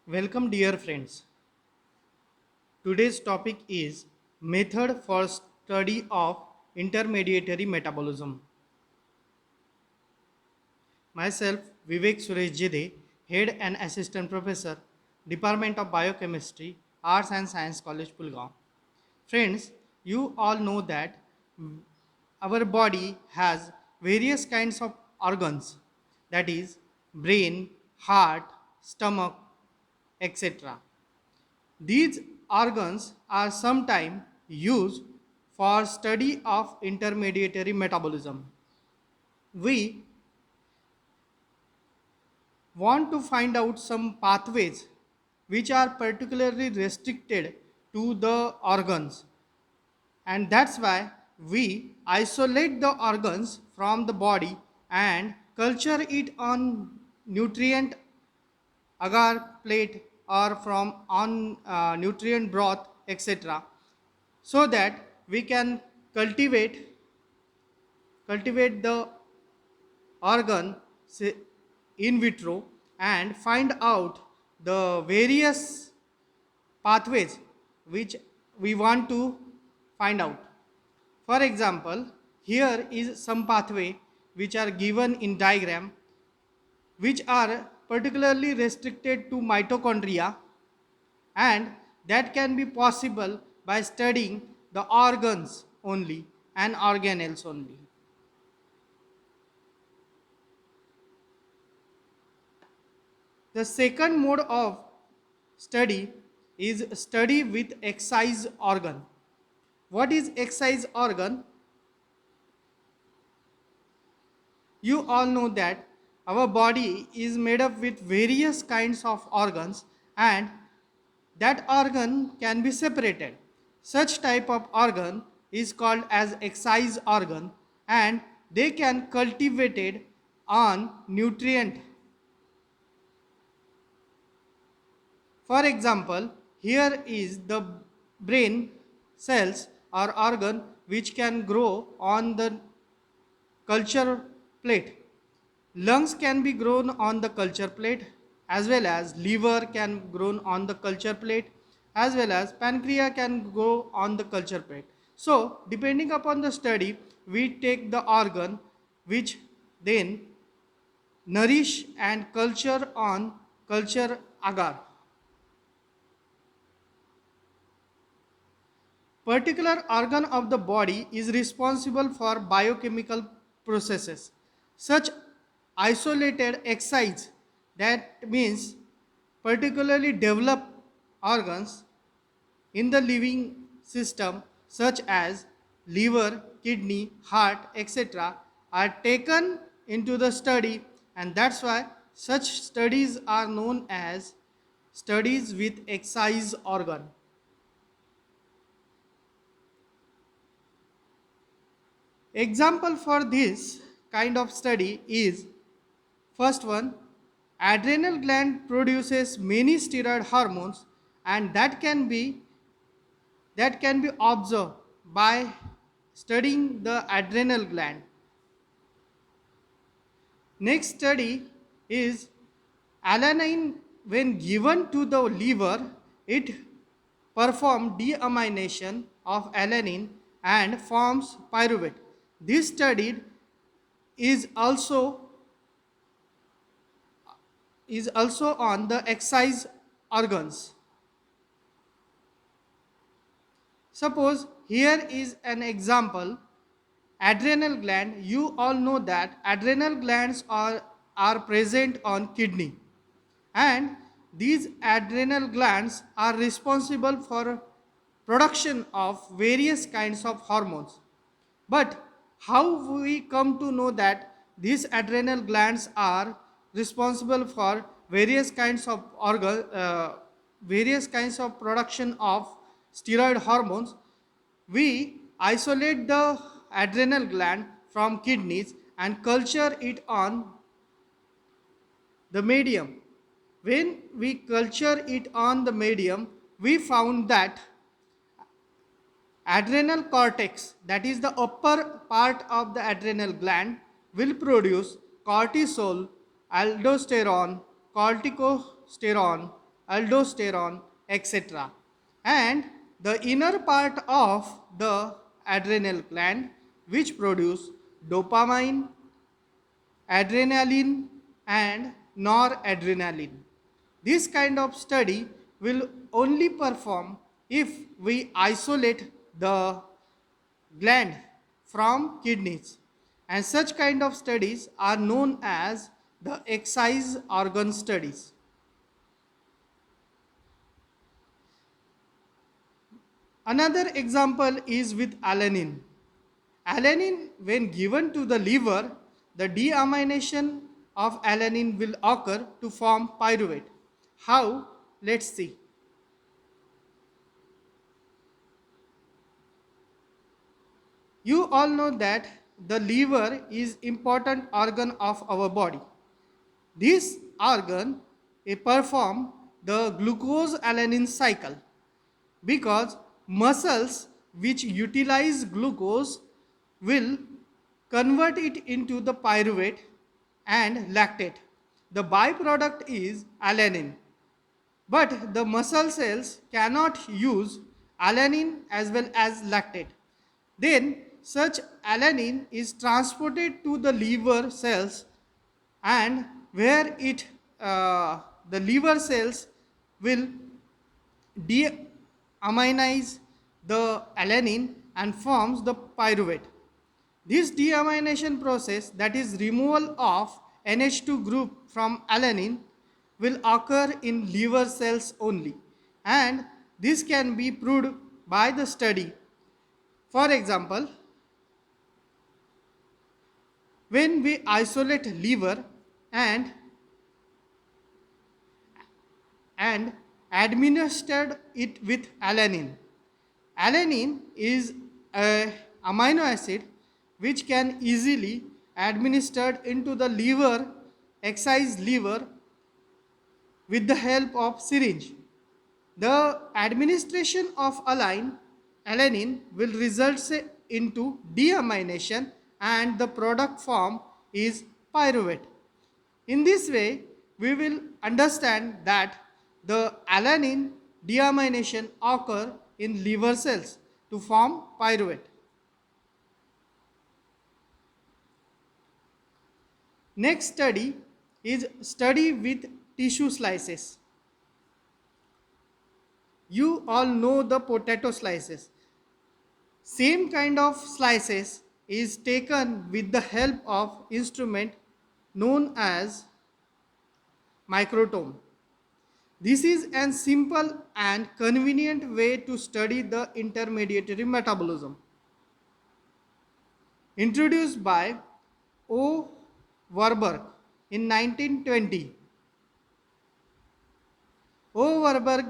Welcome dear friends. Today's topic is method for study of intermediary metabolism. Myself Vivek Suresh Jide, Head and Assistant Professor, Department of Biochemistry, Arts and Science College Pulgaon. Friends, you all know that our body has various kinds of organs, that is brain, heart, stomach, etc. These organs are sometimes used for study of intermediary metabolism. We want to find out some pathways which are particularly restricted to the organs, and that's why we isolate the organs from the body and culture it on nutrient agar plate or from on nutrient broth, etc., so that we can cultivate the organ in vitro and find out the various pathways which we want to find out. For example, here is some pathway which are given in diagram, which are particularly restricted to mitochondria, and that can be possible by studying the organs only and organelles only. The second mode of study is study with excise organ. What is excise organ? You all know that our body is made up with various kinds of organs, and that organ can be separated. Such type of organ is called as excise organ, and they can cultivated on nutrient. For example, here is the brain cells or organ which can grow on the culture plate. Lungs can be grown on the culture plate, as well as liver can grow on the culture plate, as well as pancreas can grow on the culture plate. So depending upon the study, we take the organ which then nourish and culture on culture agar. Particular organ of the body is responsible for biochemical processes. Such isolated excise, that means particularly developed organs in the living system, such as liver, kidney, heart, etc., are taken into the study, and that's why such studies are known as studies with excise organ. Example for this kind of study is first one, adrenal gland produces many steroid hormones, and that can be observed by studying the adrenal gland. Next study is alanine. When given to the liver, it performs deamination of alanine and forms pyruvate. This study is also on the excise organs. Suppose here is an example, adrenal gland. You all know that adrenal glands are present on kidney, and these adrenal glands are responsible for production of various kinds of hormones. But how we come to know that these adrenal glands are responsible for various kinds of production of steroid hormones? We isolate the adrenal gland from kidneys and culture it on the medium. When we culture it on the medium, we found that adrenal cortex, that is the upper part of the adrenal gland, will produce cortisol, aldosterone, corticosterone, aldosterone, etc. And the inner part of the adrenal gland, which produce dopamine, adrenaline, and noradrenaline. This kind of study will only perform if we isolate the gland from kidneys, and such kind of studies are known as the excise organ studies. Another example is with alanine. Alanine, when given to the liver, the deamination of alanine will occur to form pyruvate. How? Let's see. You all know that the liver is important organ of our body. This organ perform the glucose alanine cycle because muscles which utilize glucose will convert it into the pyruvate and lactate. The byproduct is alanine. But the muscle cells cannot use alanine as well as lactate. Then such alanine is transported to the liver cells, and where the liver cells will deaminize the alanine and forms the pyruvate. This deamination process, that is removal of NH2 group from alanine, will occur in liver cells only, and this can be proved by the study. For example, when we isolate liver and administered it with alanine. Alanine is a amino acid which can easily administered into the liver, excised liver, with the help of syringe. The administration of alanine will result into deamination, and the product form is pyruvate. In this way, we will understand that the alanine deamination occur in liver cells to form pyruvate. Next study is study with tissue slices. You all know the potato slices. Same kind of slices is taken with the help of instrument known as microtome. This is a simple and convenient way to study the intermediary metabolism. Introduced by O. Warburg in 1920. O. Warburg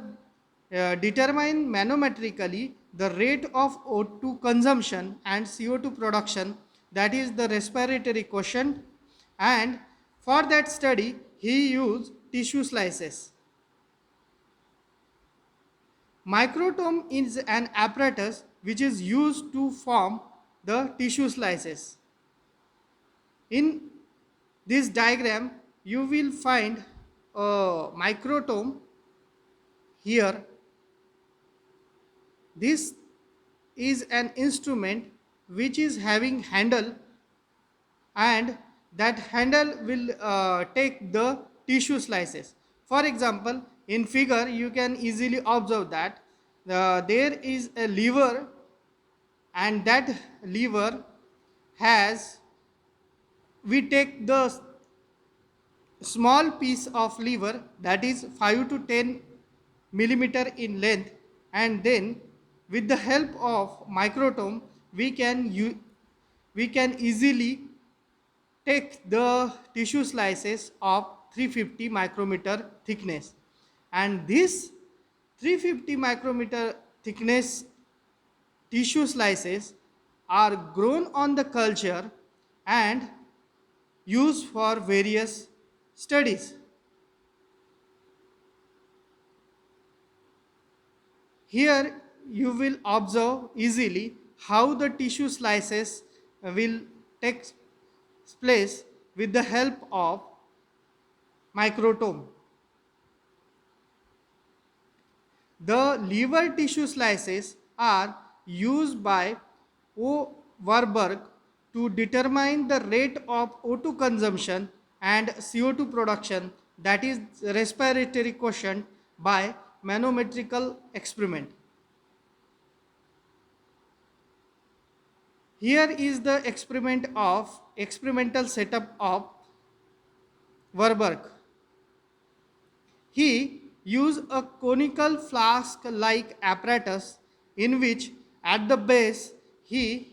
determined manometrically the rate of O2 consumption and CO2 production, that is the respiratory quotient, and for that study he used tissue slices. Microtome is an apparatus which is used to form the tissue slices. In this diagram, you will find a microtome here. This is an instrument which is having handle, and that handle will take the tissue slices. For example, in figure you can easily observe that there is a lever, and that lever has, we take the small piece of lever that is 5 to 10 millimeter in length, and then with the help of microtome we can easily take the tissue slices of 350 micrometer thickness, and this 350 micrometer thickness tissue slices are grown on the culture and used for various studies. Here you will observe easily how the tissue slices will take place with the help of microtome. The liver tissue slices are used by O. Warburg to determine the rate of O2 consumption and CO2 production, that is respiratory quotient, by manometrical experiment. Here is the experimental setup of Warburg. He used a conical flask-like apparatus in which at the base he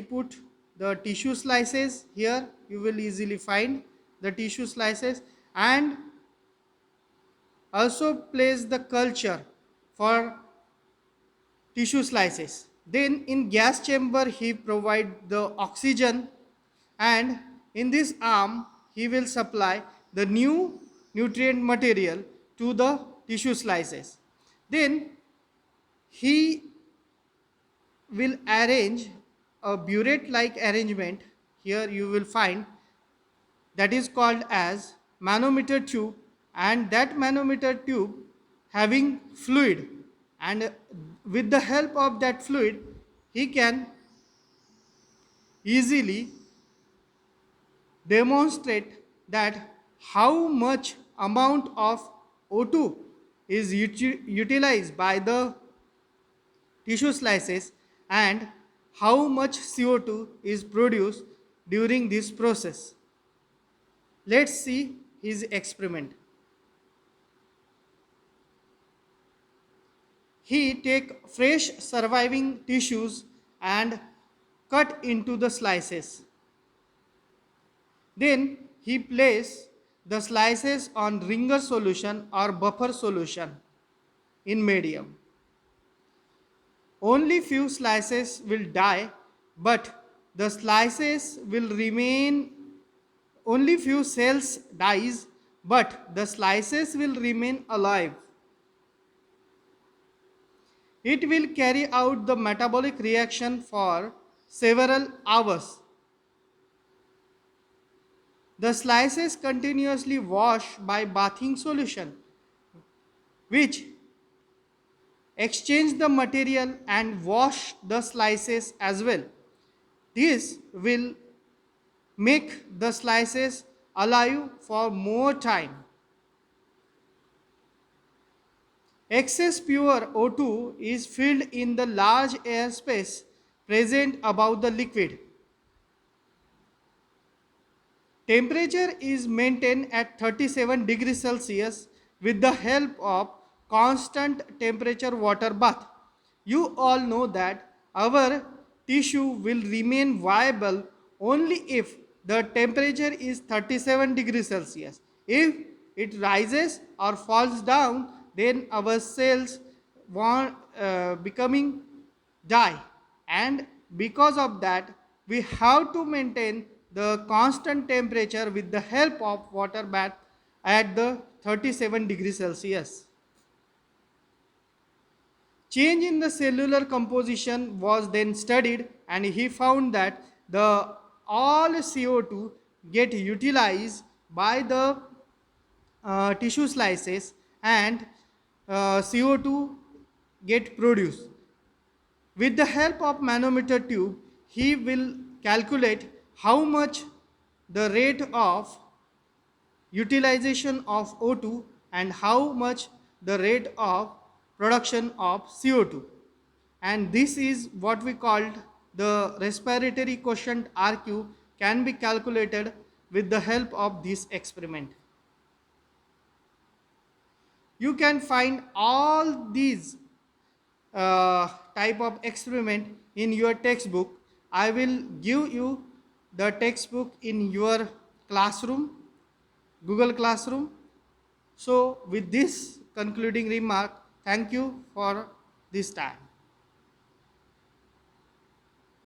put the tissue slices. Here you will easily find the tissue slices, and also place the culture for tissue slices. Then in gas chamber he provide the oxygen, and in this arm he will supply the new nutrient material to the tissue slices. Then he will arrange a burette like arrangement. Here you will find that is called as manometer tube, and that manometer tube having fluid, and with the help of that fluid he can easily demonstrate that how much amount of O2 is utilized by the tissue slices and how much CO2 is produced during this process. Let's see his experiment. He take fresh surviving tissues and cut into the slices. Then he place the slices on ringer solution or buffer solution in medium. Only few slices will die, but the slices will remain, only few cells dies, but the slices will remain alive. It will carry out the metabolic reaction for several hours. The slices continuously wash by bathing solution, which exchange the material and wash the slices as well. This will make the slices alive for more time. Excess pure O2 is filled in the large airspace present above the liquid. Temperature is maintained at 37 degrees Celsius with the help of constant temperature water bath. You all know that our tissue will remain viable only if the temperature is 37 degrees Celsius. If it rises or falls down, then our cells becoming die, and because of that we have to maintain the constant temperature with the help of water bath at the 37 degrees Celsius. Change in the cellular composition was then studied, and he found that the all CO2 get utilized by the tissue slices, and CO2 get produced. With the help of manometer tube, he will calculate how much the rate of utilization of O2 and how much the rate of production of CO2. And this is what we called the respiratory quotient RQ can be calculated with the help of this experiment. You can find all these type of experiment in your textbook. I will give you the textbook in your classroom, Google Classroom. So with this concluding remark, thank you for this time.